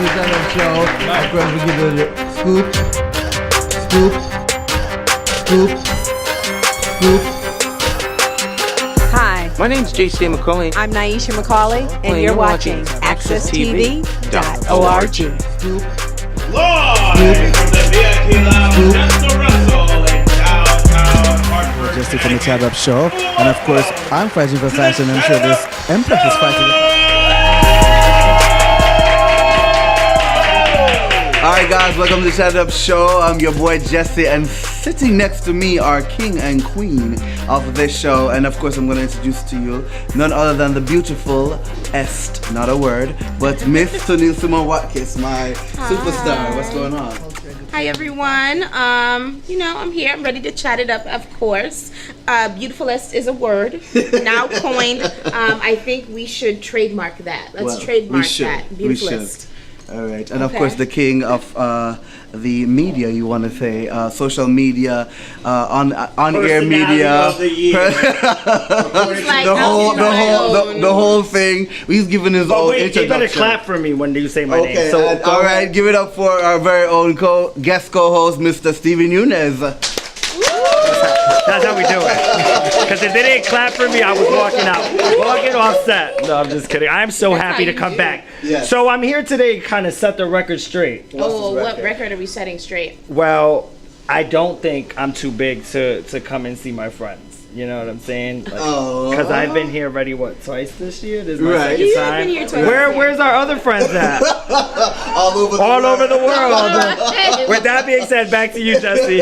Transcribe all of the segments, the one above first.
to the stand-up show. Of course, we give it a scoop, scoop, scoop, scoop. Hi, My name's Jessi, A McCauley. I'm Naisha McCauley, and you're watching AccessTV.org. Scoop. Live from the VIP Lounge, that's the Russell in downtown Hartford. Jessi from the Tab Up Show. And of course, I'm fighting for fashion. I'm sure this Empress is fighting for Alright guys, welcome to the Stand Up Show. I'm your boy Jessi, and sitting next to me are king and queen of this show. And of course I'm going to introduce to you none other than the beautiful not a word, but Miss Tunil Simone Watkins, my superstar. What's going on? Hi everyone. I'm here. I'm ready to chat it up, of course. Beautifulest is a word now coined. I think we should trademark that. Let's trademark that. Beautifulest. All right, and of course the king of the media, you want to say, social media, on-air media, the whole thing. He's given his own introduction. You better clap for me when you say my name. So, all right, give it up for our very own guest co-host, Mr. Steven Nunez. That's how we do it. Because if they didn't clap for me, I was walking off set. No, I'm just kidding. I'm so happy to come back. Yes. So I'm here today to kind of set the record straight. What record are we setting straight? Well, I don't think I'm too big to come and see my friends. You know what I'm saying? Because I've been here already, twice this year? This is my second time. Been here twice. Where's our other friends at? All over the world. With that being said, back to you, Jessi.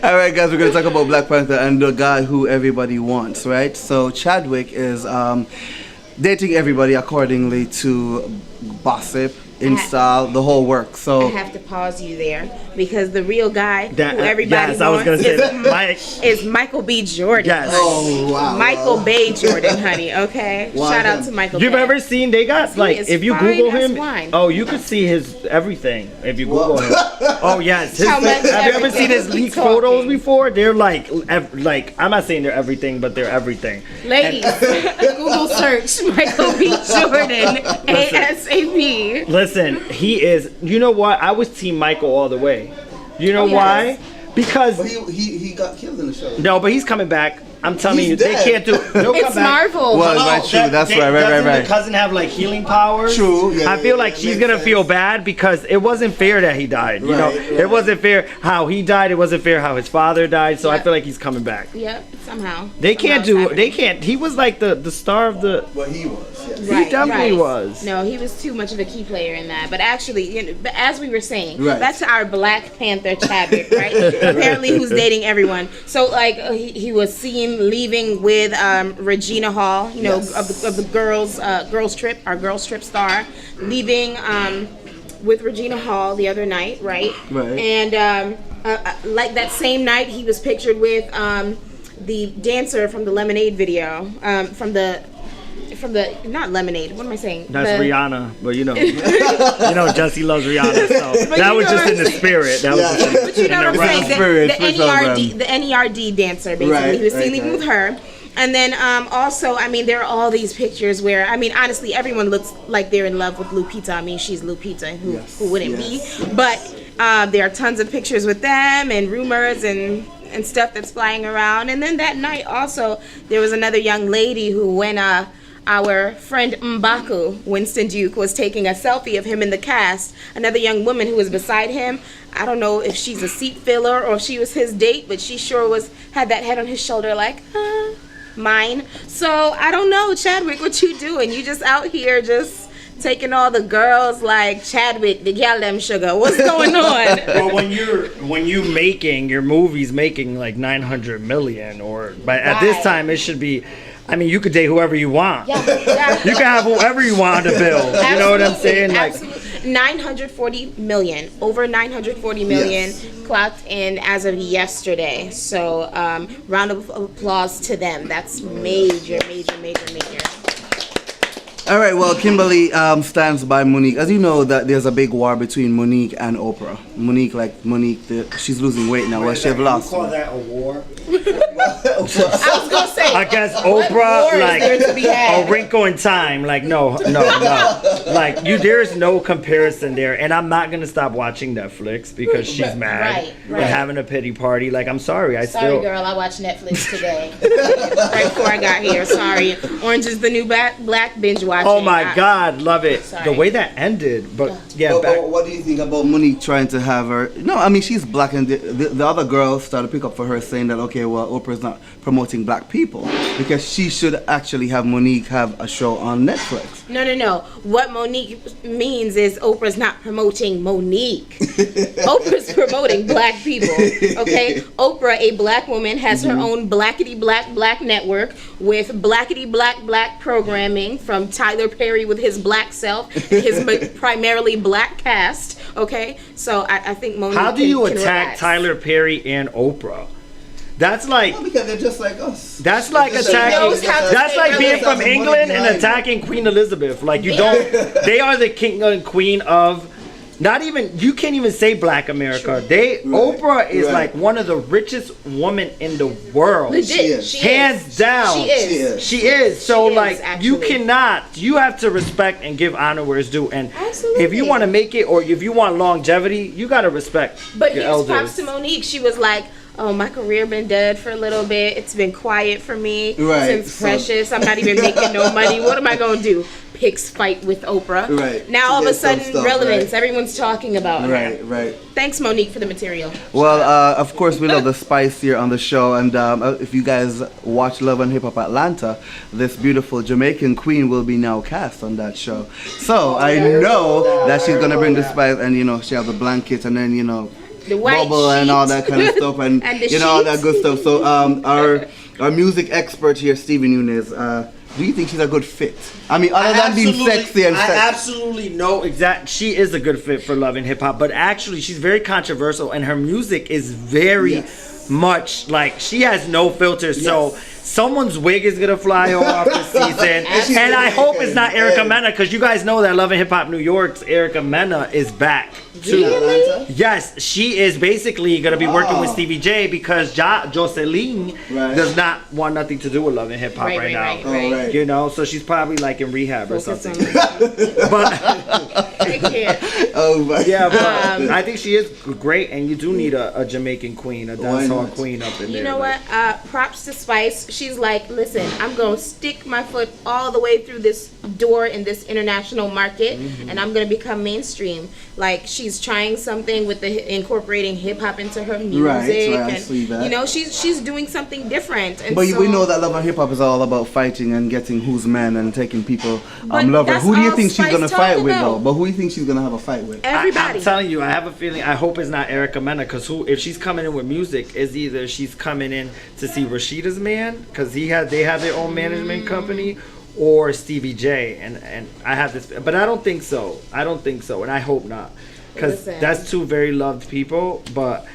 All right, guys, we're going to talk about Black Panther and the guy who everybody wants, right? So Chadwick is dating everybody accordingly to gossip, Insta, the whole work. So I have to pause you there because the real guy who everybody yes, I was gonna say that. is Michael B. Jordan. Yes. Oh, wow. Michael Bay Jordan, honey. Okay. Wow. Shout out to Michael. You've Bay. ever seen? They got if you fine Google as him. wine. Oh, you could see his everything if you Google him. Oh yes. How much Have you ever everything? seen his Keep leaked talking. photos before? They're like I'm not saying they're everything, but they're everything. Ladies, Google search Michael B. Jordan ASAP. Listen, he is. You know what? I was Team Michael all the way. You know why? Because he got killed in the show. no, but he's coming back. I'm telling He's you, dead. they can't do. It's Marvel. Well, right, true. That's right. Doesn't the cousin have like healing powers? True. Yeah, I feel like she's gonna feel bad because it wasn't fair that he died. You know, it wasn't fair how he died. It wasn't fair how his father died. So I feel like he's coming back. Yep. Somehow. They can't do. They can't. He was like the star of the. Well, he was. Yes. He definitely was. No, he was too much of a key player in that. But actually, but as we were saying, Right. that's our Black Panther Chadwick, right? Apparently, who's dating everyone. So, like, he was seen leaving with Regina Hall, you know, of the girls trip, our girls trip star, leaving with Regina Hall the other night, right? Right. And like that same night, he was pictured with the dancer from the Lemonade video, from the not Lemonade. What am I saying? That's Rihanna, but you know, Jessi loves Rihanna, so that was just in the spirit. That was just in But you know what I'm saying? The NERD dancer, basically. Right, he was seen leaving with her. And then also, I mean, there are all these pictures where, I mean, honestly, everyone looks like they're in love with Lupita. I mean, she's Lupita, who wouldn't be? But there are tons of pictures with them and rumors and stuff that's flying around. And then that night also, there was another young lady who, when our friend M'Baku, Winston Duke, was taking a selfie of him in the cast, another young woman who was beside him, I don't know if she's a seat filler or if she was his date, but she sure had that head on his shoulder like, mine. So I don't know, Chadwick, what you doing? You just out here just taking all the girls like Chadwick, the gal them sugar. What's going on? Well, when you making your movie's making like 900 million, but at this time it should be. I mean, you could date whoever you want. Yeah. You can have whoever you want to build. You know what I'm saying? Like, 940 million, over 940 million clocked in as of yesterday. So, round of applause to them. That's major. All right, well, Kimberly stands by Monique. As you know, that there's a big war between Monique and Oprah. Monique, she's losing weight now. Well, she have lost. You call that a war? I was gonna say against What Oprah, war is there to be had? a wrinkle in time. Like no. Like there's no comparison there. And I'm not gonna stop watching Netflix because she's mad and having a pity party. Like I'm sorry, Sorry, girl, I watched Netflix today. Right before I got here. Sorry. Orange is the New Black binge watching. Oh my God, love it. Sorry. The way that ended, but yeah. But what do you think about Monique trying to have her? No, I mean she's black, and the other girls started to pick up for her, saying that okay, well Oprah's not promoting black people because she should actually have Monique have a show on Netflix. No. What Monique means is Oprah's not promoting Monique. Oprah's promoting black people. Okay, Oprah, a black woman, has her own blackity black network with blackity black programming from Tyler Perry with his black self, his primarily black cast. Okay, so I think Monique. How do you can attack relax. Tyler Perry and Oprah? That's like Well, because they're just like us. that's like Just attacking. knows how to That's stay like being relevant. from England and attacking Queen Elizabeth. Like you don't. They are the king and queen of. Not even you can't even say Black America. Oprah is like one of the richest women in the world. Legit, she Hands is. down. She is. She is. So She is, like you actually. cannot. You have to respect and give honor where it's due. And Absolutely. if you want to make it or if you want longevity, you got to respect But your here's elders. props to Monique. She was like, oh, my career been dead for a little bit. It's been quiet for me Right, since so- Precious. I'm not even making no money. What am I going to do? Picks fight with Oprah. Right, Now to all of a get some sudden, stuff, relevance. right. Everyone's talking about her. Right. Thanks, Monique, for the material. Well, of course, we love the spice here on the show, and if you guys watch Love and Hip Hop Atlanta, this beautiful Jamaican queen will be now cast on that show. So I know that she's gonna bring the spice, and she has the blanket, and then The white bubble and all that kind of sheet. stuff, and, And the all that sheet. good stuff. So our music expert here, Steven Nunes, do you think she's a good fit? I mean, other than being sexy and I sexy. absolutely know exact. She is a good fit for Love and Hip Hop, but actually, she's very controversial, and her music is very much like she has no filters. So someone's wig is gonna fly off this season, and I hope it's not Erica Mena, because you guys know that Love and Hip Hop New York's Erica Mena is back. Really? Yes, she is basically gonna be working with Stevie J because Jocelyn does not want nothing to do with Love and Hip Hop right now. Right. So she's probably like in rehab or Focus something. on But I can't. Oh my yeah, but I think she is great, and you do need a Jamaican queen, a dancehall not? queen up in there. You know like- what? Props to Spice. She's like, listen, I'm going to stick my foot all the way through this door in this international market, and I'm going to become mainstream. Like, she's trying something with the incorporating hip hop into her music. Right, I and, see that. she's doing something different. And But so, we know that Love and Hip Hop is all about fighting and getting who's man and taking people But lover. that's Who do you all think she's Spice gonna talk fight with about. though? But who do you think she's gonna have a fight with? everybody. I'm telling you, I have a feeling. I hope it's not Erica Mena, because if she's coming in with music, it's either she's coming in to see Rashida's man, because they have their own management company, or Stevie J. And I have this, but I don't think so. And I hope not, because Listen. that's two very loved people. But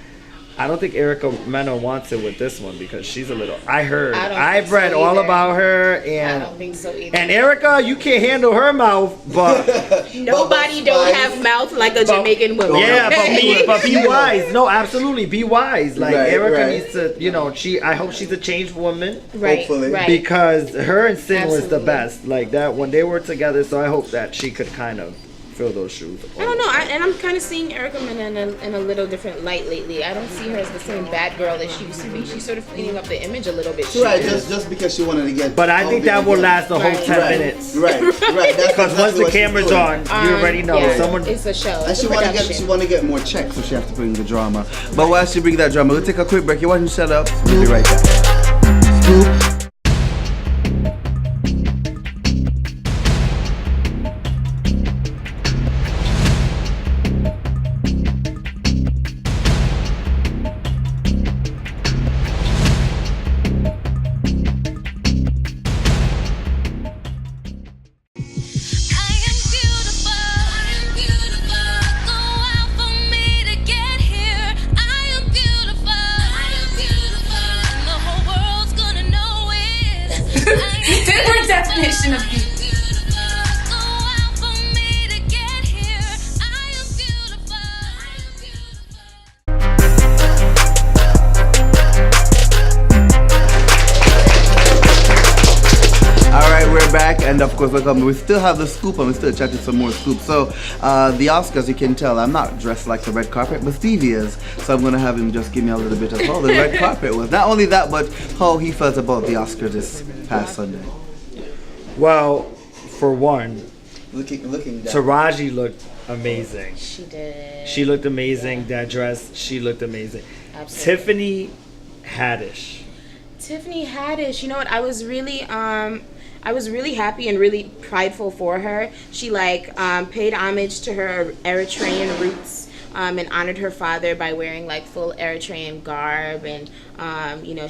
I don't think Erica Mena wants it with this one, because she's a little. I've read all about her, and I don't think so either. and Erica, you can't handle her mouth, but. Nobody don't have mouth like a Jamaican woman. Yeah, okay? but be wise. No, absolutely, be wise. Like Right, Erica right. needs to, I hope she's a changed woman, Right, Hopefully. right. because her and Sin was the Absolutely. best. Like that when they were together. So I hope that she could kind of fill those shoes. I don't know, and I'm kind of seeing Erica Mena in a little different light lately. I don't see her as the same bad girl that she used to be. She's sort of cleaning up the image a little bit. Right, just because she wanted to get. But I think that will last the whole Right. 10 Right. minutes. Right. That's Because once exactly the what she's camera's doing. on, you already know yeah, someone. It's a show. And It's she a want to production. get more checks, so she have to bring the drama. But while she bring that drama, we'll take a quick break. You want to shut up? We'll be right back. Scoop. Different definition of beauty. And of course, we still have the scoop, and we still chatting some more scoops. So the Oscars, you can tell I'm not dressed like the red carpet, but Stevie is. So I'm gonna have him just give me a little bit of how the red carpet was. Not only that, but how he felt about the Oscars this past Sunday. Well, for one, Looking down. Taraji looked amazing. She did. She looked amazing. That dress, she looked amazing. Absolutely. Tiffany Haddish. Tiffany Haddish, you know what? I was really happy and really prideful for her. She paid homage to her Eritrean roots and honored her father by wearing like full Eritrean garb, and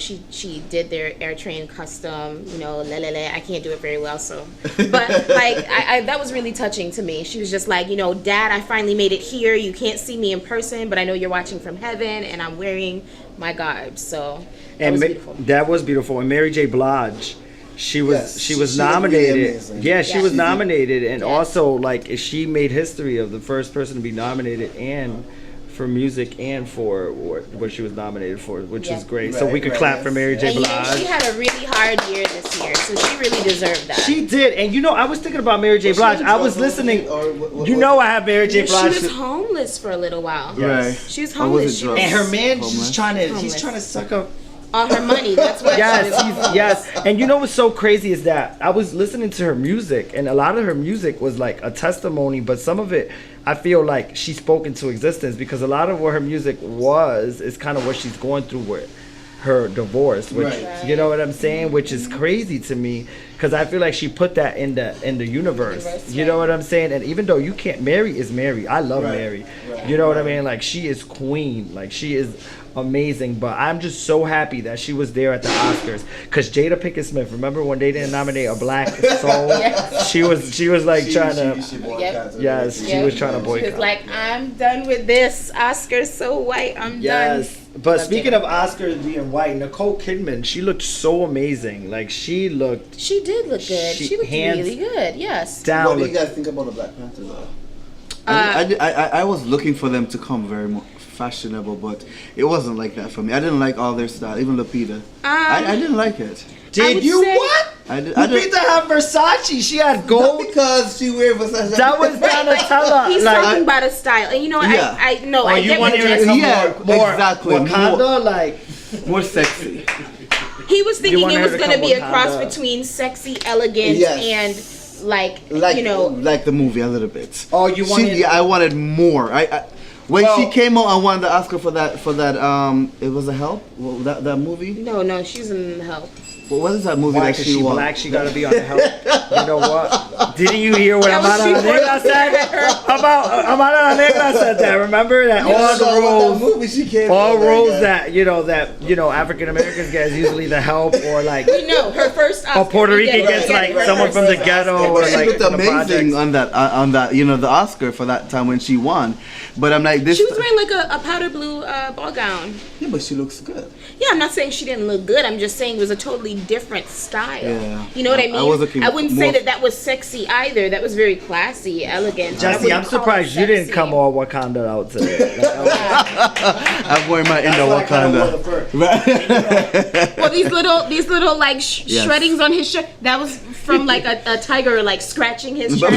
she did their Eritrean custom, lelele. I can't do it very well, so but I that was really touching to me. She was just like, Dad, I finally made it here. You can't see me in person, but I know you're watching from heaven, and I'm wearing my garb. So that was beautiful. That was beautiful. And Mary J. Blige, she was nominated. She was nominated, and also she made history of the first person to be nominated and for music and for what she was nominated for, which is great. So we could clap for Mary J. Blige. She had a really hard year this year, so she really deserved that. She did, and I was thinking about Mary J. Blige. I was listening. I have Mary J. Blige. She was homeless for a little while. Right. She was homeless. And her man, he's trying to suck up all her money. That's what. Yes. And what's so crazy is that I was listening to her music, and a lot of her music was like a testimony, but some of it I feel like she spoke into existence, because a lot of what her music is kind of what she's going through with her divorce, which you know what I'm saying, which is crazy to me, because I feel like she put that in the universe. You know what I'm saying? And even though you can't, Mary is Mary. I love Mary. You know what I mean? Like, she is queen. Like, she is amazing. But I'm just so happy that she was there at the Oscars, because Jada Pinkett Smith, remember when they didn't nominate a black soul? she was like trying to she was trying to boycott. She was like, I'm done with this. Oscars so white. I'm done. But speaking of Oscars being white, Nicole Kidman, she looked so amazing. Like, she did look good. She looked really good. Yes. What do you guys think about the Black Panther though? I was looking for them to come very fashionable, but it wasn't like that for me. I didn't like all their style, even Lupita. I didn't like it. Did you what? Lupita had Versace. She had gold. Not because she wears Versace. That was Donatella. He's talking about a style, and I know. I get what you're saying. More exactly. Wakanda, more sexy. He was thinking it was going to be a cross between sexy, elegant, and like the movie a little bit. Oh, you wanted? I wanted more. When she came out, I wanted the Oscar for that. It was a Help. That movie. No, she's in Help. Well, what is that movie that she won? Black, she gotta be on the Help. You know what? Didn't you hear what Amara Negra said? Amara Negra said that. Remember that all the roles that African Americans get is usually the Help, or like her first Oscar, or Puerto Rican gets like someone from the ghetto, or she like looked amazing on that the Oscar for that time when she won. But I'm like this. She was wearing like a powder blue ball gown. Yeah, but she looks good. Yeah, I'm not saying she didn't look good. I'm just saying it was a totally different style. Yeah. You know what I mean? I wouldn't say that was sexy either. That was very classy, elegant. Jessi, I'm surprised you didn't come all Wakanda out today. I'm wearing my Indo Wakanda. Well, these little like shreddings on his shirt. That was from like a tiger like scratching his shirt.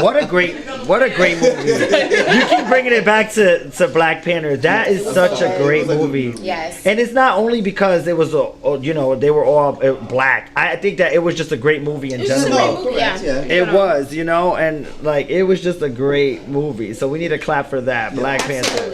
What a great movie. You keep bringing it back to Black Panther. That is such a great movie. Yes. And it's not only because it was they were all black. I think that it was just a great movie in general. It was, and like it was just a great movie. So we need to clap for that. Black Panther.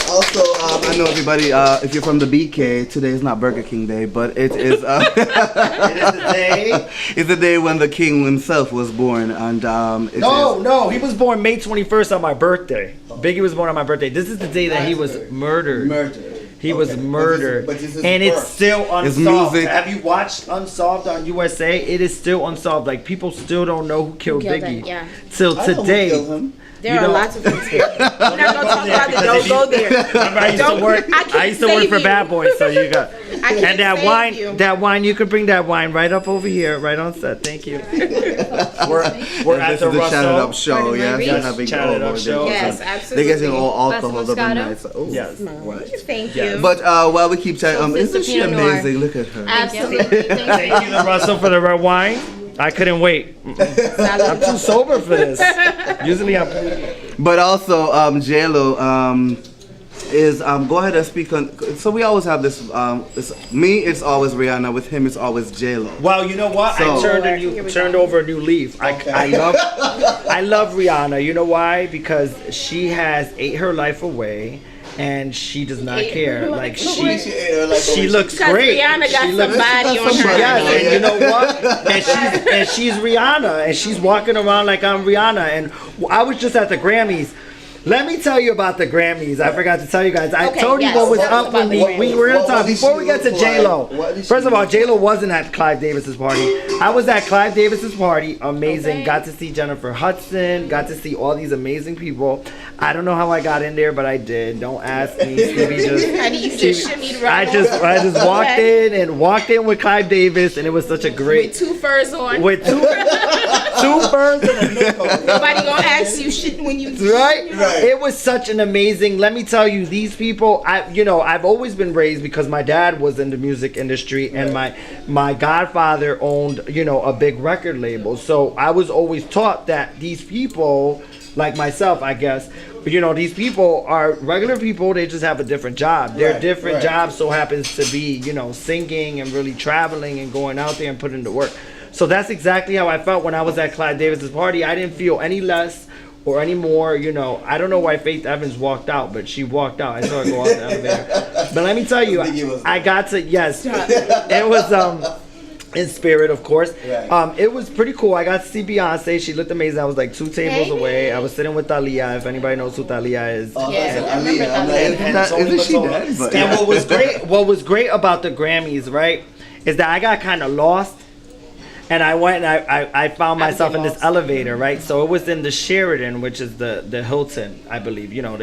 Also, I know everybody, if you're from the BK, today is not Burger King Day, but it is it is the day. It's the day when the king himself was born, and No, he was born May 21st on my birthday. Biggie was born on my birthday. This is the day that he was murdered. He was murdered, and it's still unsolved. Have you watched Unsolved on USA? It is still unsolved. Like, people still don't know who killed Biggie. Till today. There are lots of things. We're not gonna talk about it. Don't go there. Remember, I used to work for Bad Boys, so you got. can't And that save wine, you. that wine, you could bring that wine right up over here, right on set. Thank you. We're at This the is the Chat It Up Russell. show, Pardon my yes. reach? They're having Chat It Up all show. Yes, They're absolutely. getting all alcohol Glass of up in Moscato? night. So, oh, Yes. right. Thank Yes. you. But while we keep chatting, It's isn't a she Pinot Noir. amazing? Look at her. Absolutely. Thank you, the Russell, for the red wine. I couldn't wait. I'm too sober for this. Usually I'm. But also, J-Lo is go ahead and speak on. So we always have this. It's always Rihanna. With him, it's always J-Lo. Well, you know what? So- I turned over a new leaf. I love Rihanna. You know why? Because she has ate her life away. And she does not care. Like she looks Because great. Rihanna got She looks- somebody on her. Yes, and you know what? And she's Rihanna, and she's walking around like I'm Rihanna. And I was just at the Grammys. Let me tell you about the Grammys. I forgot to tell you guys. I Okay, told you yes. what was Tell us up about with the me. We Grammys. were gonna What talk did before she we get to look J like? Lo. What did she First of all, look J Lo wasn't at Clive Davis's party. I was at Clive Davis's party. Amazing. Okay. Got to see Jennifer Hudson. Got to see all these amazing people. I don't know how I got in there, but I did. Don't ask me. Stevie just. And you just shimmied right I just walked Okay. in with Clive Davis, and it was such a great. with 2 furs on. With two birds and a nickel. Nobody gonna ask you shit when you Right? It was such an amazing. Let me tell you, these people. I've always been raised because my dad was in the music industry, and my godfather owned a big record label. So I was always taught that these people, like myself, I guess, these people are regular people. They just have a different job. Their different jobs so happens to be singing and really traveling and going out there and putting in the work. So that's exactly how I felt when I was at Clive Davis's party. I didn't feel any less or any more, I don't know why Faith Evans walked out, but she walked out. I saw her go out the elevator. But let me tell you, I got to, yes, it was in spirit, of course. It was pretty cool. I got to see Beyonce. She looked amazing. I was like 2 tables away. I was sitting with Aaliyah, if anybody knows who Aaliyah is. Isn't she dead? But- And what was great about the Grammys, right, is that I got kind of lost. And I went and I found myself in this elevator, right? So it was in the Sheraton, which is the Hilton, I believe. one of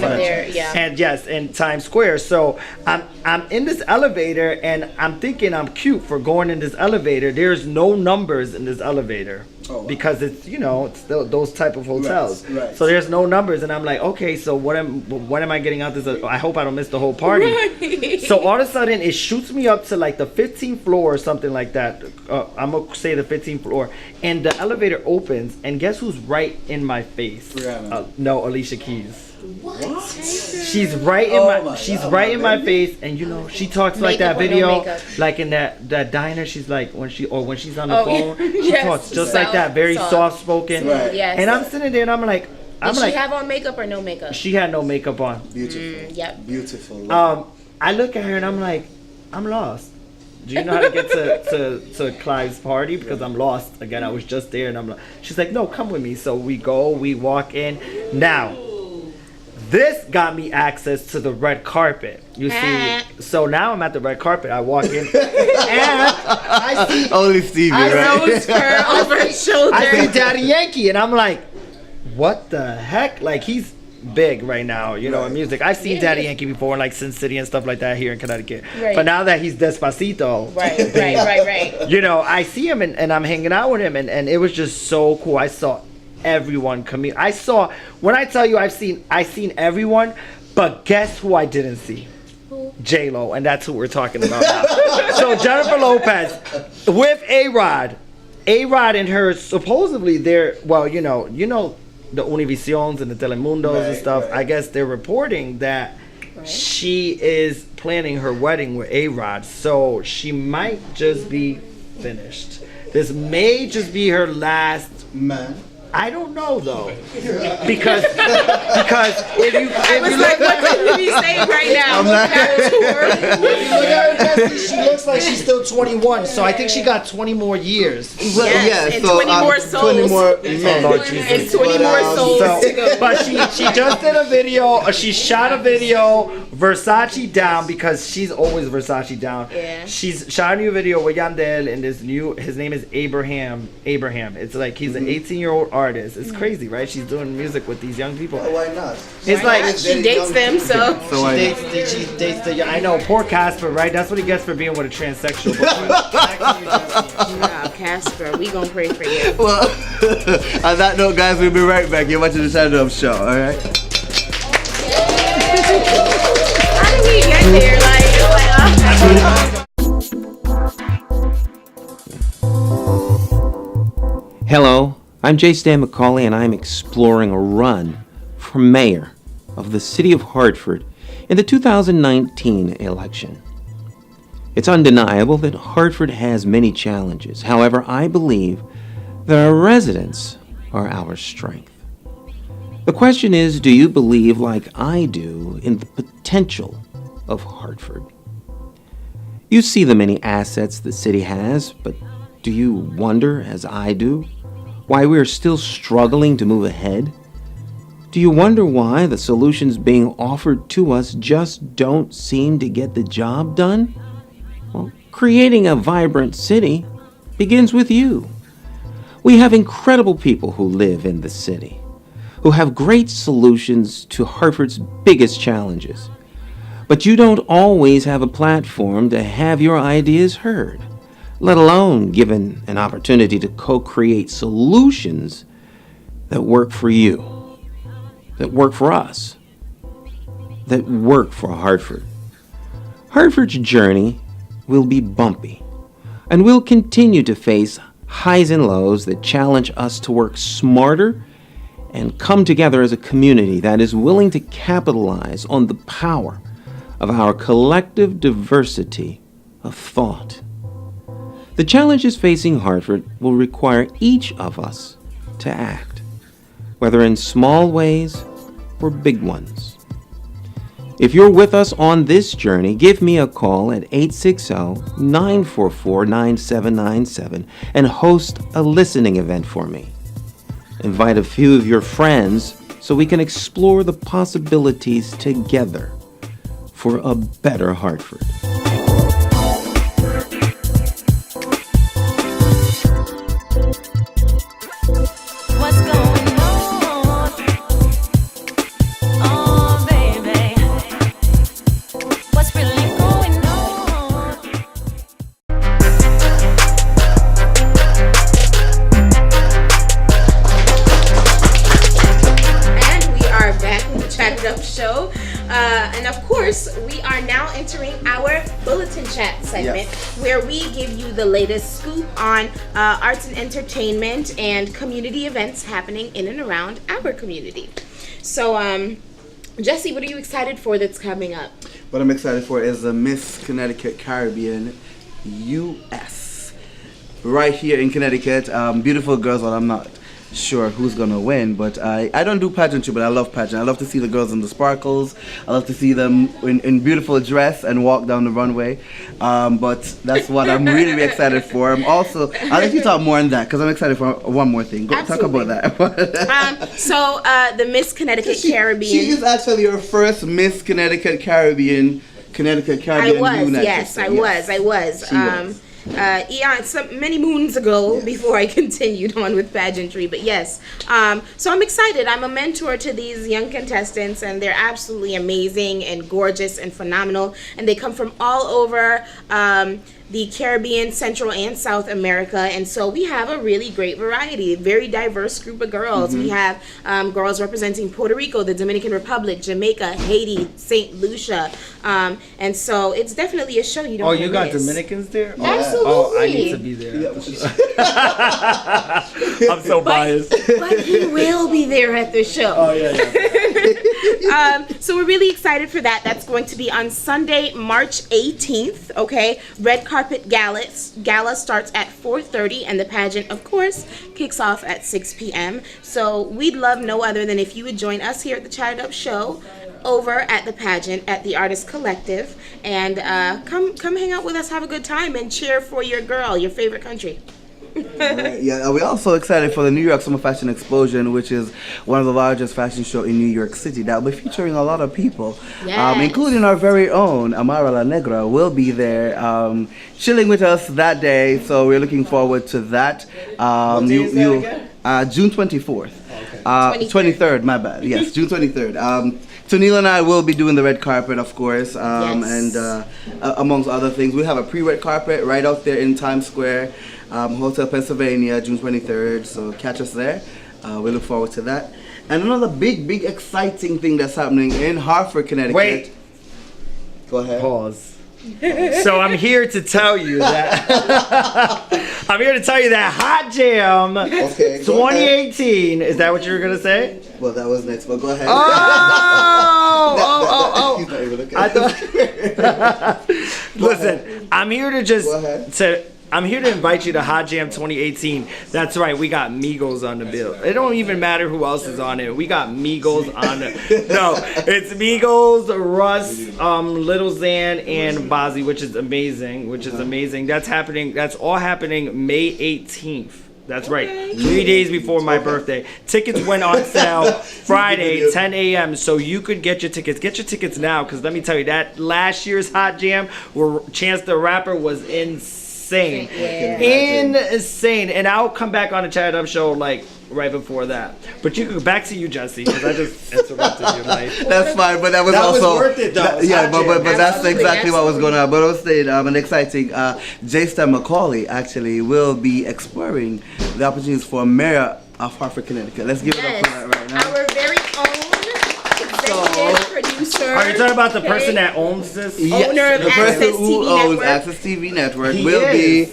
their, And yes, in Times Square. So I'm in this elevator, and I'm thinking I'm cute for going in this elevator. There's no numbers in this elevator. Because it's it's those type of hotels. Right. So there's no numbers, and I'm like, okay, so when am I getting out this? I hope I don't miss the whole party. So all of a sudden it shoots me up to like the 15th floor or something like that. I'm gonna say the 15th floor, and the elevator opens, and guess who's right in my face? No, Alicia Keys. What? She's right in my face, and she talks like that Makeup or no video, makeup? like in that diner. She's like when she's on the Oh, phone, she yes. talks just like that, very soft spoken. Right. Yes. And I'm sitting there, and I'm like, Did she have on makeup or no makeup? she had no makeup on. Beautiful. Yep. Beautiful. I look at her and I'm like, I'm lost. Do you know how to get to Clive's party? Because I'm lost. Again, I was just there, and I'm like, she's like, no, come with me. So we walk in. Now, this got me access to the red carpet. You see, so now I'm at the red carpet. I walk in, and I see Only Stevie, right? Nose fur over his shoulder. I see Daddy Yankee, and I'm like, what the heck? Like, he's big right now, in music. I've seen Daddy Yankee before in like Sin City and stuff like that here in Connecticut. Right. But now that he's Despacito, Right. I see him and I'm hanging out with him, and it was just so cool. I saw everyone come in. When I tell you I've seen everyone, but guess who I didn't see? J-Lo, and that's who we're talking about now. So Jennifer Lopez with A-Rod. A-Rod and her, supposedly they're, the Univisions and the Telemundos and stuff. Right. I guess they're reporting that she is planning her wedding with A-Rod, so she might just be finished. This may just be her last. Man. I don't know though, because if you look, What did he say right now? she looks like she's still 21, so I think she got 20 more years. Yes, and 20 more souls. 20 more Oh, Lord Jesus. And 20 more souls to go. But she just did a video. She shot a video Versace down, because she's always Versace down. Yeah. She's shot a new video with Yandel and his name is Abraham. It's like he's an 18-year-old artist. It's crazy, right? She's doing music with these young people. Why not? It's like She dates them, so. she dates the. I know, poor Casper, right? That's what he gets for being with a transsexual. Nah, Casper, we gonna pray for you. Well, on that note, guys, we'll be right back. You're watching the Shadow Up Show, all right? How did we get there? Hello, I'm J. Stan McCauley, and I'm exploring a run for mayor of the city of Hartford in the 2019 election. It's undeniable that Hartford has many challenges. However, I believe that our residents are our strength. The question is, do you believe, like I do, in the potential of Hartford? You see the many assets the city has, but do you wonder, as I do, why we are still struggling to move ahead? Do you wonder why the solutions being offered to us just don't seem to get the job done? Well, creating a vibrant city begins with you. We have incredible people who live in the city, who have great solutions to Hartford's biggest challenges. But you don't always have a platform to have your ideas heard, let alone given an opportunity to co-create solutions that work for you, that work for us, that work for Hartford. Hartford's journey will be bumpy, and we'll continue to face highs and lows that challenge us to work smarter and come together as a community that is willing to capitalize on the power of our collective diversity of thought. The challenges facing Hartford will require each of us to act, whether in small ways or big ones. If you're with us on this journey, give me a call at 860-944-9797 and host a listening event for me. Invite a few of your friends so we can explore the possibilities together for a better Hartford. We are now entering our Bulletin Chat segment, where we give you the latest scoop on arts and entertainment and community events happening in and around our community. So, Jessi, what are you excited for that's coming up? What I'm excited for is the Miss Connecticut Caribbean US. Right here in Connecticut. Beautiful girls, well, I'm not sure who's gonna win, but I don't do pageantry, but I love pageant. I love to see the girls in the sparkles. I love to see them in beautiful dress and walk down the runway. But that's what I'm really excited for. I'm also, I'll let you talk more on that because I'm excited for one more thing. Go talk about that. The Miss Connecticut Caribbean. She is actually your first Miss Connecticut Caribbean. I was. Many moons ago, before I continued on with pageantry, but yes. So I'm excited. I'm a mentor to these young contestants, and they're absolutely amazing and gorgeous and phenomenal, and they come from all over the Caribbean, Central and South America, and so we have a really great variety, a very diverse group of girls. We have girls representing Puerto Rico, the Dominican Republic, Jamaica, Haiti, St. Lucia, and so it's definitely a show you don't want to miss. Oh, you got Dominicans there? Absolutely. Oh, I need to be there. I'm so biased. But he will be there at the show. Oh, yeah. So we're really excited for that. That's going to be on Sunday, March 18th, okay? Red Carpet Gala starts at 4:30, and the pageant, of course, kicks off at 6 p.m. So we'd love no other than if you would join us here at the Chat It Up Show over at the pageant at the Artist Collective, and come hang out with us, have a good time, and cheer for your girl, your favorite country. Right, yeah, we're also excited for the New York Summer Fashion Explosion, which is one of the largest fashion shows in New York City. That will be featuring a lot of people, including our very own Amara La Negra will be there chilling with us that day. So we're looking forward to that. What day is that again? June 24th. Okay. 23rd, my bad. Yes, June 23rd. So Neil and I will be doing the red carpet, of course, and amongst other things. We have a pre-red carpet right out there in Times Square, Hotel Pennsylvania, June 23rd. So catch us there. We look forward to that. And another big, exciting thing that's happening in Hartford, Connecticut. Wait. Go ahead. Pause. So I'm here to tell you that Hot Jam 2018. Is that what you were gonna say? Well, that was next, but go ahead. I thought. Listen, I'm here to I'm here to invite you to Hot Jam 2018. That's right, we got Migos on the bill. It don't even matter who else is on it. We got Migos on it. No, it's Migos, Russ, Lil Xan, and Bozzy, which is amazing. That's happening. That's all happening May 18th. That's right. 3 days before my birthday. Tickets went on sale Friday, 10 a.m. So you could get your tickets. Get your tickets now, because let me tell you, that last year's Hot Jam where Chance the Rapper was insane. Insane. And I'll come back on the Chat It Up show like right before that. But you go back to you, Jessi, because I just interrupted your life. That's fine, but that was worth it though. But that's exactly what was going on. But I was saying, an exciting J-Star McCauley actually will be exploring the opportunities for mayor of Hartford, Connecticut. Let's give it up for that right now. Our very own executive producer. Are you talking about the person that owns this? Owner of the person Access who TV owns Network. Access TV Network will be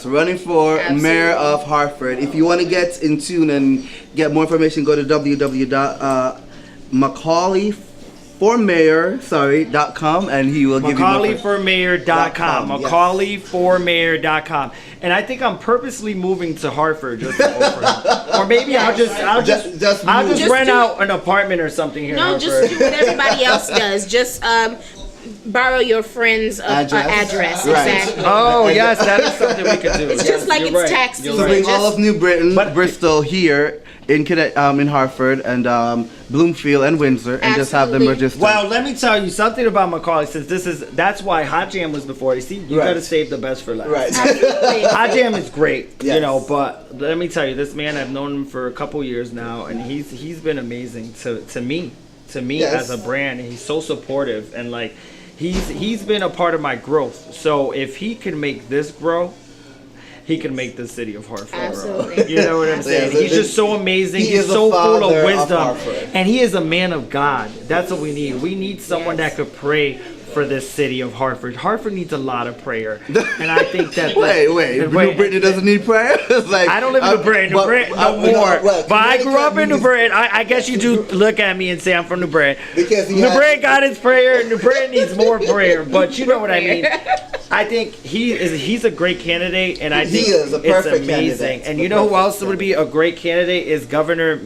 running for mayor of Hartford. If you want to get in tune and get more information, go to www.McCauleyformayor.com and he will give you more McCauleyformayor.com. McCauleyformayor.com. And I think I'm purposely moving to Hartford just to Oprah. Or maybe I'll just rent out an apartment or something here in Hartford. Just do what everybody else does. Just borrow your friend's address. Right. Exactly. Oh yes, that is something we could do. It's just like it's tax season. So bring all of New Britain, Bristol here in Hartford and Bloomfield and Windsor, and just have them register. Well, let me tell you something about McCauley. Since that's why Hot Jam was before. You see, you gotta save the best for last. Right. Hot Jam is great, yes. But let me tell you, this man, I've known him for a couple years now, and he's been amazing to me as a brand. And he's so supportive, and like he's been a part of my growth. So if he can make this grow, he can make the city of Hartford grow. You know what I'm saying? He's just so amazing. He's so full of wisdom. And he is a man of God. That's what we need. We need someone that could pray for this city of Hartford. Hartford needs a lot of prayer. And I think that... Wait. New Britain doesn't need prayer? Like, I don't live in New Britain. New Britain, no more. But I grew up in New Britain. I guess you do look at me and say I'm from New Britain. Because New Britain got its prayer. New Britain needs more prayer. But you know what I mean. I think he's a great candidate, and I think it's amazing. And you know who else would be a great candidate is Governor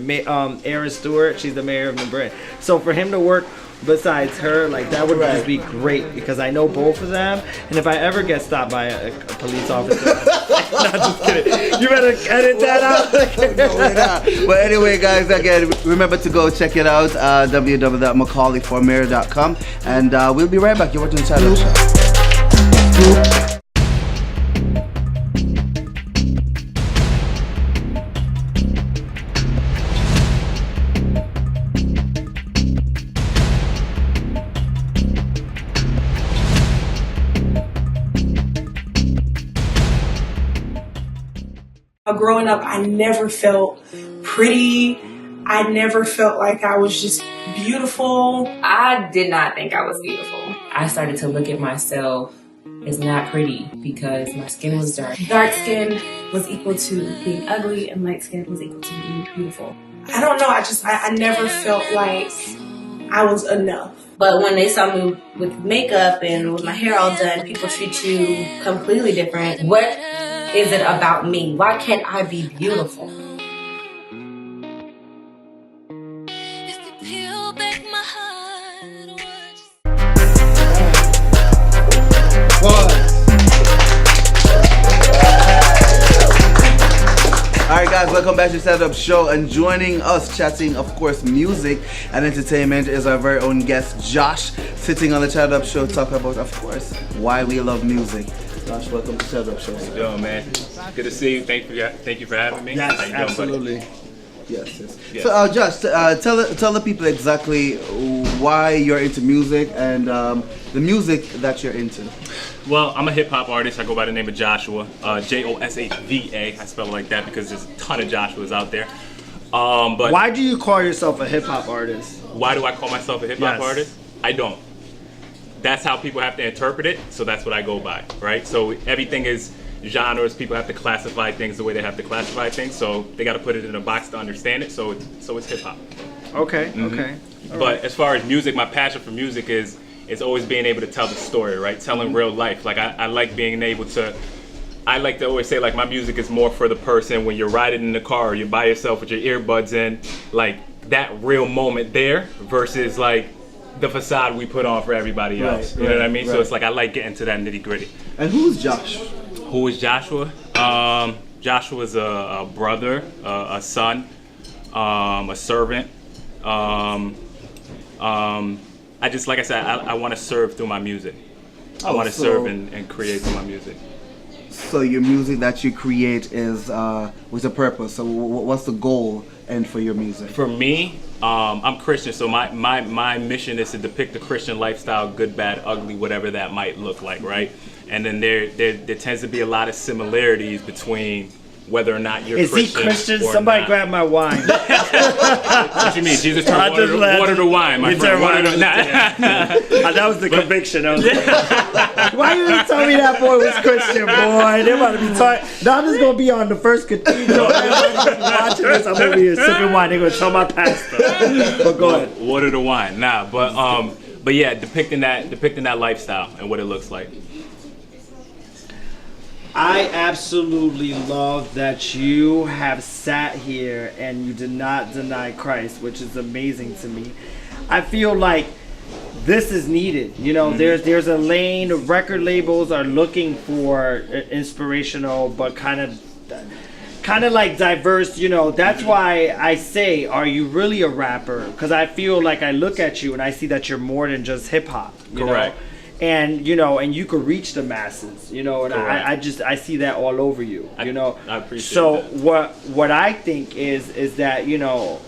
Erin Stewart. She's the mayor of New Britain. So for him to work besides her, like that would just be great, because I know both of them. And if I ever get stopped by a police officer, not just kidding. You better edit that out. But anyway, guys, again, remember to go check it out, www.McCauleyformayor.com, and we'll be right back. You're watching the Chat Up Show. Growing up, I never felt pretty. I never felt like I was just beautiful. I did not think I was beautiful. I started to look at myself as not pretty because my skin was dark. Dark skin was equal to being ugly and light skin was equal to being beautiful. I don't know, I never felt like I was enough. But when they saw me with makeup and with my hair all done, people treat you completely different. What is it about me? Why can't I be beautiful? Alright guys, welcome back to Stand Up Show. And joining us, chatting, of course, music and entertainment, is our very own guest, Josh, sitting on the Stand Up Show, talking about, of course, why we love music. Josh, welcome to Stand Up Show. How you doing, man? Good to see you. Thank you for having me. Yes, How you doing, absolutely. buddy? Yes. Yes. So, Josh, tell the people exactly why you're into music and the music that you're into. Well, I'm a hip hop artist. I go by the name of Joshua, Joshva. I spell it like that because there's a ton of Joshuas out there. But why do you call yourself a hip hop artist? Why do I call myself a hip hop Yes. artist? I don't. That's how people have to interpret it, so that's what I go by, right? So everything is genres. People have to classify things the way they have to classify things, so they got to put it in a box to understand it. So it's hip hop. Okay. Okay. But as far as music, my passion for music is always being able to tell the story, right? Telling real life. Like I like being able to. I like to always say, like, my music is more for the person when you're riding in the car or you're by yourself with your earbuds in, like that real moment there versus like the facade we put on for everybody else. You know what I mean? So it's like I like getting to that nitty gritty. And who's Josh? Who is Joshua? Joshua is a brother, a son, a servant. I just, like I said, I want to serve through my music. I want to serve and create through my music. So your music that you create is with a purpose. So what's the goal and for your music? For me, I'm Christian, so my mission is to depict the Christian lifestyle, good, bad, ugly, whatever that might look like, right? And then there tends to be a lot of similarities between whether or not you're Christian. Is he Christian? Or Somebody not. grab my wine. What you mean? Jesus turned water to wine, my friend. That was the conviction. Why you didn't tell me that boy was Christian, boy? They're about to be talking. Now I'm just gonna be on the first cathedral. Everybody's watching this. I'm gonna be sipping wine. They're gonna tell my pastor. But go ahead. Water to wine. Nah, but yeah, depicting that lifestyle and what it looks like. I absolutely love that you have sat here and you did not deny Christ, which is amazing to me. I feel like this is needed. You know, there's a lane. Record labels are looking for inspirational, but kind of like diverse. You know, that's why I say, are you really a rapper? Because I feel like I look at you and I see that you're more than just hip hop. Correct. Know? And you know, and you could reach the masses, you know, and I see that all over you, you know. I appreciate that. What I think is that you know,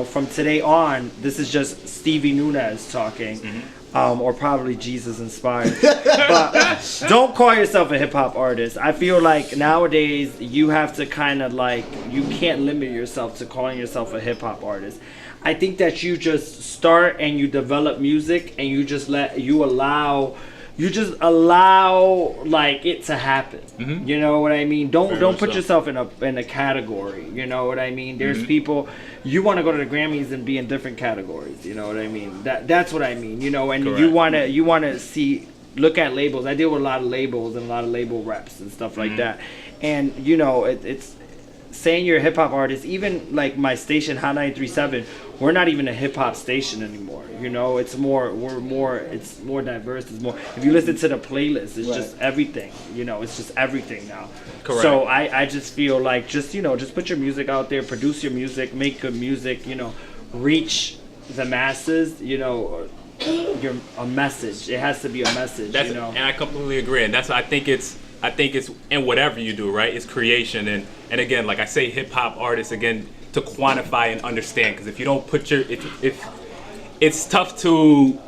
from today on, this is just Stevie Nunez talking, or probably Jesus inspired. But don't call yourself a hip hop artist. I feel like nowadays you have to kind of like, you can't limit yourself to calling yourself a hip hop artist. I think that you just start and you develop music and you just allow like it to happen. You know what I mean? Don't put yourself in a category. You know what I mean? There's people, you want to go to the Grammys and be in different categories. You know what I mean? That's what I mean. You know, and you want to look at labels. I deal with a lot of labels and a lot of label reps and stuff like that. And you know, it's saying you're a hip hop artist. Even like my station, Hot 93.7, we're not even a hip hop station anymore. You know, it's more diverse. It's more. If you listen to the playlist, it's just everything. You know, it's just everything now. Correct. So I just feel like just put your music out there, produce your music, make good music. You know, reach the masses. You know, you're a message. It has to be a message. And I completely agree. And that's I think it's in whatever you do, right? It's creation and again, like I say, hip hop artists again to quantify and understand, because if you don't put if it's tough to,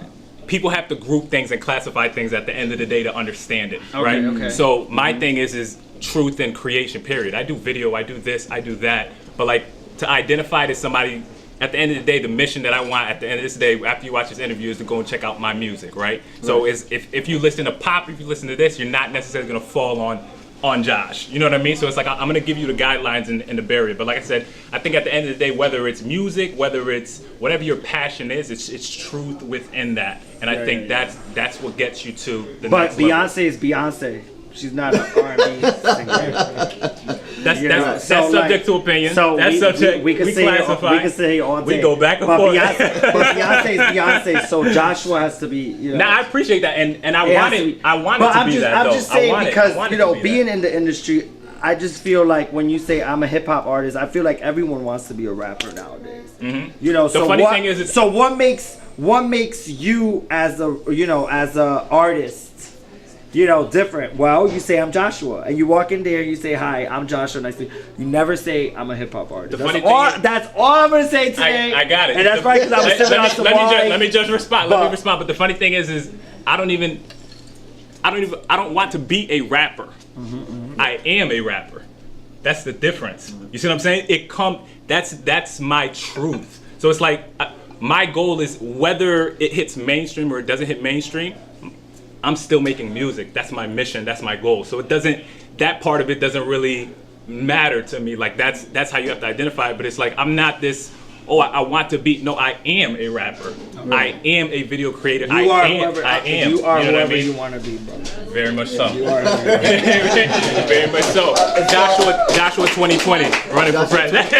people have to group things and classify things at the end of the day to understand it, right? Okay. So my thing is truth and creation, period. I do video, I do this, I do that, but like to identify it as somebody, at the end of the day, the mission that I want at the end of this day, after you watch this interview, is to go and check out my music, right? So if you listen to pop, if you listen to this, you're not necessarily gonna fall on Josh. You know what I mean? So it's like I'm gonna give you the guidelines and the barrier. But like I said, I think at the end of the day, whether it's music, whether it's whatever your passion is, it's truth within that. And I think that's what gets you to the next level. But Beyonce is Beyonce. She's not an R&B singer. That's subject to opinion. So that's subject. We can say all day. We go back and forth. But Beyonce is Beyonce. So Joshua has to be. You know. Now I appreciate that, and I want it to be that though. I'm just saying because being in the industry, I just feel like when you say I'm a hip hop artist, I feel like everyone wants to be a rapper nowadays. Mm-hmm. You know, the funny thing is, so what makes you as a artist, you know, different? Well, you say I'm Joshua, and you walk in there, and you say hi, I'm Joshua. Nice to meet you. You never say I'm a hip hop artist. That's all I'm gonna say today. I got it, and that's right because I was sipping on some wine. Let me just respond. Let me respond. But the funny thing is I don't want to be a rapper. I am a rapper. That's the difference. You see what I'm saying? That's my truth. So it's like my goal is whether it hits mainstream or it doesn't hit mainstream, I'm still making music. That's my mission. That's my goal. So that part of it doesn't really matter to me. Like that's how you have to identify it. But it's like I'm not this. Oh, I want to be. No, I am a rapper. I am a video creator. You are whoever you want to be, bro. Very much so. You are very much so. Joshua 2020 running for president.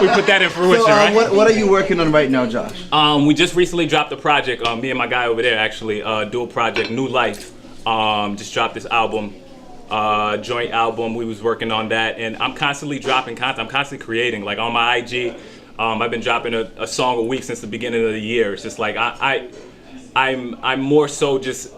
We put that in fruition, right? What are you working on right now, Josh? We just recently dropped a project. Me and my guy over there actually, dual project, New Life. Just dropped this album. Joint album. We was working on that, and I'm constantly dropping content. I'm constantly creating. Like on my IG. I've been dropping a song a week since the beginning of the year. It's just like I'm more so just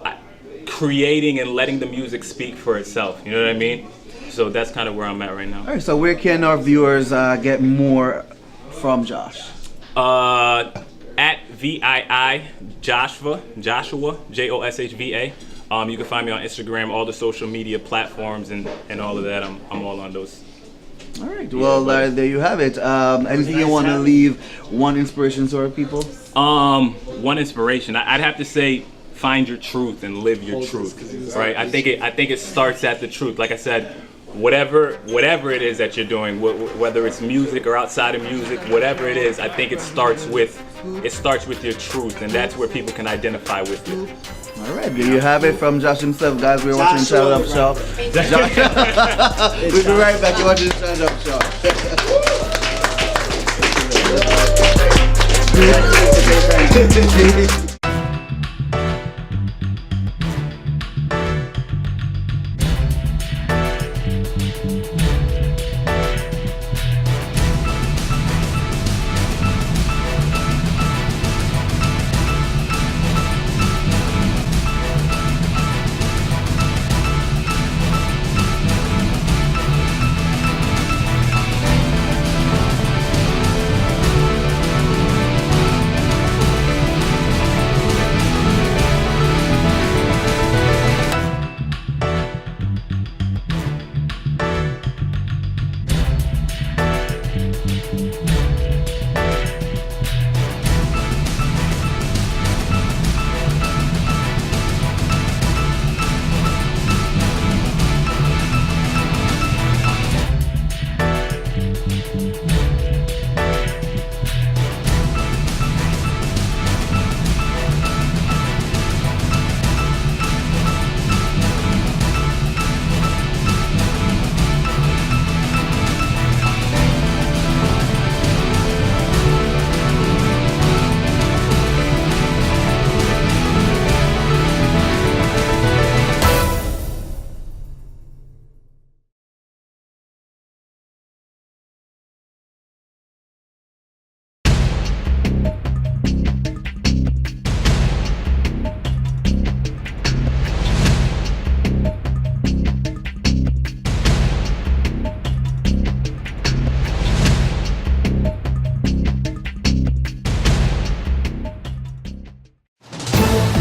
creating and letting the music speak for itself. You know what I mean? So that's kind of where I'm at right now. All right. So where can our viewers get more from Josh? At VII Joshua JOSHVA. You can find me on Instagram, all the social media platforms, and all of that. I'm all on those. All right. Well, there you have it. Anything you want to leave? One inspiration to our people? One inspiration. I'd have to say, find your truth and live your truth. Right. I think it starts at the truth. Like I said, whatever it is that you're doing, whether it's music or outside of music, whatever it is, I think it starts with your truth, and that's where people can identify with you. All right, there you have it from Josh himself, guys. We're watching Shout Up Show. We'll be right back. You're watching Shout Up Show.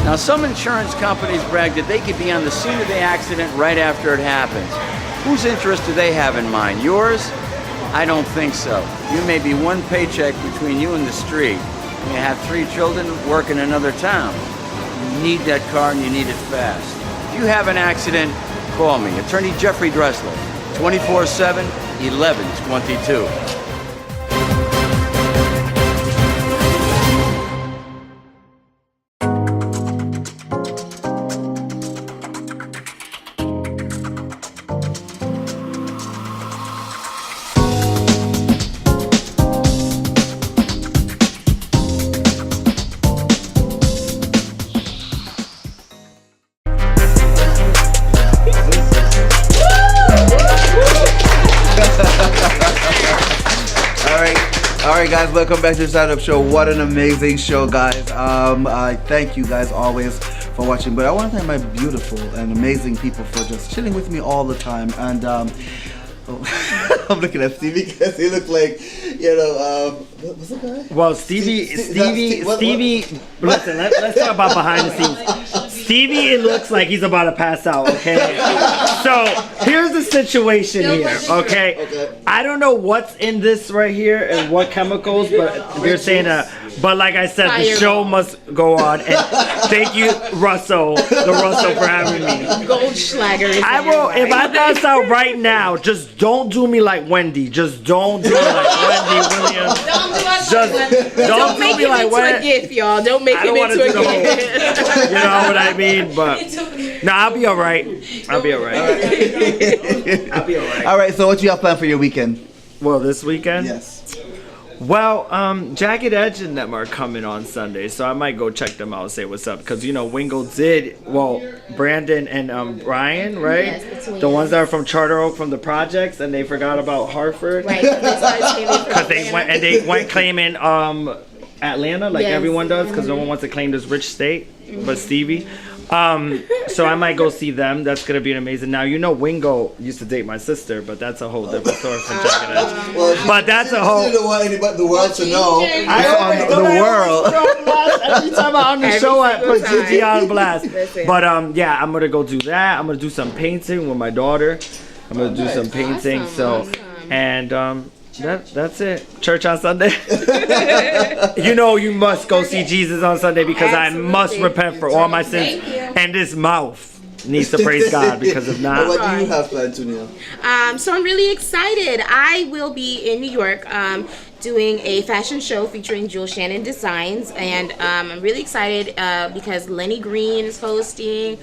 Now, some insurance companies brag that they could be on the scene of the accident right after it happens. Whose interest do they have in mind? Yours? I don't think so. You may be one paycheck between you and the street. You have 3 children, work in another town. You need that car and you need it fast. If you have an accident, call me. Attorney Jeffrey Dressler, 24/7, 1122. All right, guys, welcome back to the Stand Up Show. What an amazing show, guys. I thank you guys always for watching, but I want to thank my beautiful and amazing people for just chilling with me all the time. And I'm looking at Stevie because he looks like, what's the guy? Well, Stevie, listen, let's talk about behind the scenes. Stevie, it looks like he's about to pass out, okay? So, here's the situation here, okay? I don't know what's in this right here and what chemicals, but they're saying but like I said, the show must go on. And thank you, Russell, for having me. Goldschlager. If I pass out right now, just don't do me like Wendy. Just don't do me like Wendy Williams. Don't make it into a gift, y'all. Don't make it into a gift. You know what I mean? But no, I'll be all right. I'll be all right. All right, so what you have planned for your weekend? Well, this weekend? Yes. Well, Jagged Edge and them are coming on Sunday, so I might go check them out and say what's up. Because, Wingo Brandon and Brian, right? Yes, the ones that are from Charter Oak from the projects, and they forgot about Hartford. Right, because they went claiming Atlanta, like everyone does, because no one wants to claim this rich state, but Stevie. So I might go see them. That's gonna be an amazing. Now Wingo used to date my sister, but that's a whole different story from Jagged Edge. But that's a whole. You don't want anybody the world to know. The world. Every time I'm on the show, I put Gigi on blast. But I'm gonna go do that. I'm gonna do some painting with my daughter. I'm gonna do some painting. And that's it. Church on Sunday. You must go see Jesus on Sunday because I must repent for all my sins. And this mouth needs to praise God because if not. What do you have planned, Tunia? So I'm really excited. I will be in New York doing a fashion show featuring Jewel Shannon Designs. And I'm really excited because Lenny Green is hosting.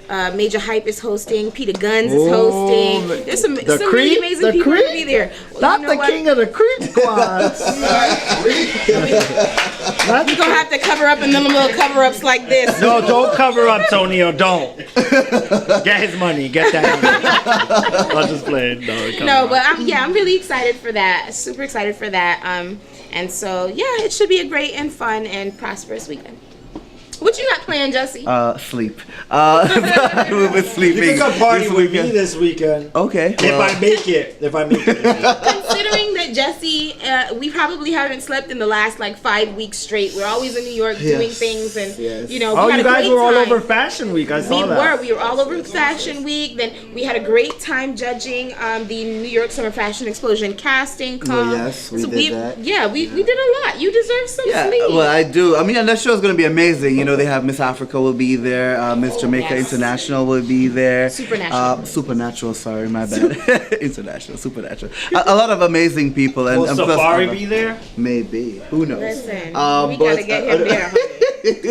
Major Hype is hosting. Peter Guns is hosting. There's some really amazing people to be there. Not the king of the creep squad. You're going to have to cover up in them little cover-ups like this. No, don't cover up, Tonio. Don't. Get his money. Get that money. I'll just play it. But I'm really excited for that. Super excited for that. And so, it should be a great and fun and prosperous weekend. What you got planned, Jessi? Sleep. We've been sleeping. You can come party with me this weekend. Okay. If I make it. Considering that Jessi, we probably haven't slept in the last 5 weeks straight. We're always in New York doing things, and we had you a guys great were all time. over Fashion Week. I saw that. We were all over Fashion Week. Then we had a great time judging the New York Summer Fashion Explosion casting call. Yes, we did that. Yeah, we did a lot. You deserve some sleep. Well, I do. I mean, and that show is going to be amazing. They have Miss Africa will be there. Miss Jamaica International will be there. Supernatural, sorry, my bad. International, Supernatural. A lot of amazing people. And Will Safari be there? Maybe. Who knows? Listen, we got to get him there.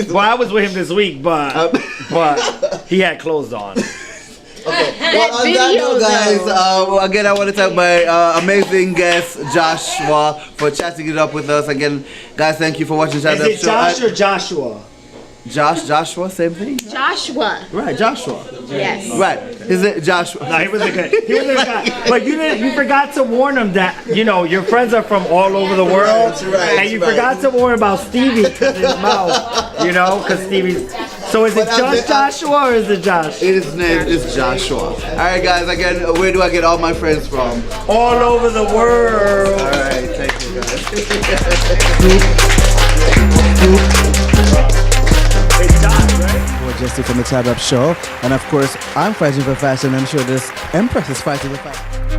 Well, I was with him this week, but he had clothes on. Okay. Well, on that note, guys, again, I want to thank my amazing guest, Joshua, for chatting it up with us. Again, guys, thank you for watching the Is it Josh or Joshua? Joshua, same thing? Joshua. Right, Joshua. Yes. Right. Is it Joshua? No, he was a good guy. But you forgot to warn him that, your friends are from all over the world. That's right. And you forgot to warn about Stevie because his mouth, because Stevie's. So is it just Joshua or is it Josh? His name is Joshua. All right, guys, again, where do I get all my friends from? All over the world. All right, thank you, guys. Jessi from the Stand Up Show, and of course I'm fighting for fashion. I'm sure this Empress is fighting for fashion.